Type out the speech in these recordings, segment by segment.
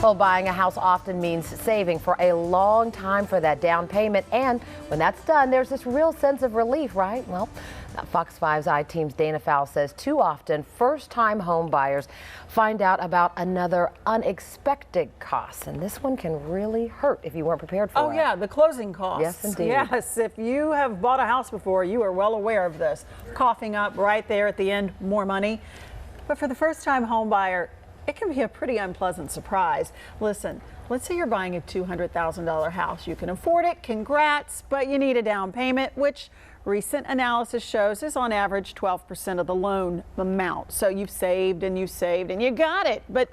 Well, buying a house often means saving for a long time for that down payment. And when that's done, there's this real sense of relief, right? Well, Fox 5's I-Team's Dana Fowle says too often first-time home buyers find out about another unexpected cost. And this one can really hurt if you weren't prepared for it. Oh, yeah, the closing costs. Yes, indeed. Yes, if you have bought a house before, you are well aware of this. Coughing up right there at the end, more money. But for the first-time home buyer, it can be a pretty unpleasant surprise. Listen, let's say you're buying a $200,000 house. You can afford it, congrats, but you need a down payment, which recent analysis shows is on average 12% of the loan amount. So you've saved and you got it. But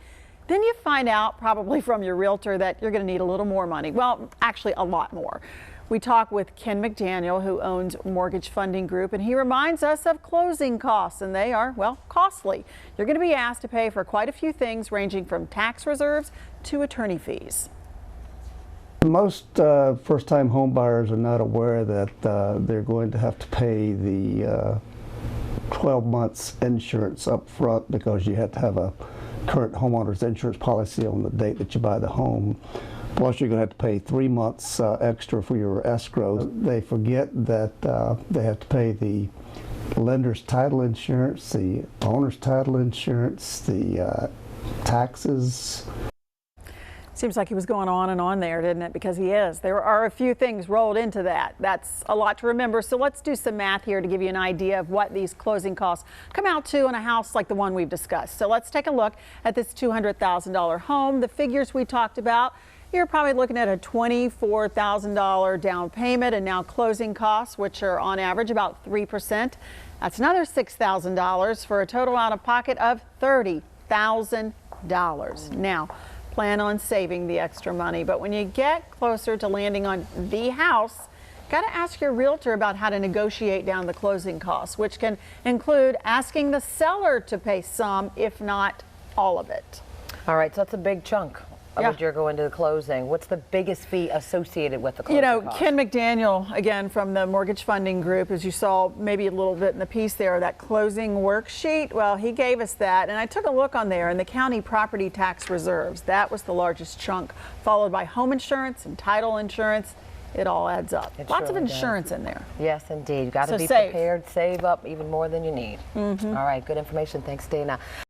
then you find out, probably from your realtor, that you're going to need a little more money. Well, actually a lot more. We talk with Ken McDaniel, who owns Mortgage Funding Group, and he reminds us of closing costs, and they are, well, costly. You're going to be asked to pay for quite a few things, ranging from tax reserves to attorney fees. Most first-time home buyers are not aware that they're going to have to pay the 12 months insurance up front, because you have to have a current homeowner's insurance policy on the date that you buy the home. Plus, you're going to have to pay 3 months extra for your escrow. They forget that they have to pay the lender's title insurance, the owner's title insurance, the taxes. Seems like he was going on and on there, didn't it? Because he is. There are a few things rolled into that. That's a lot to remember. So let's do some math here to give you an idea of what these closing costs come out to in a house like the one we've discussed. So let's take a look at this $200,000 home. The figures we talked about, you're probably looking at a $24,000 down payment, and now closing costs, which are on average about 3%. That's another $6,000 for a total out of pocket of $30,000. Now, plan on saving the extra money, but when you get closer to landing on the house, got to ask your realtor about how to negotiate down the closing costs, which can include asking the seller to pay some, if not all of it. All right, so that's a big chunk of what you're going to the closing. What's the biggest fee associated with the closing cost? Ken McDaniel, again, from the Mortgage Funding Group, as you saw maybe a little bit in the piece there, that closing worksheet, well, he gave us that, and I took a look on there, and the county property tax reserves, that was the largest chunk, followed by home insurance and title insurance. It all adds up. Lots of insurance in there. Yes, indeed. You've got to be prepared, save up even more than you need. All right, good information. Thanks, Dana.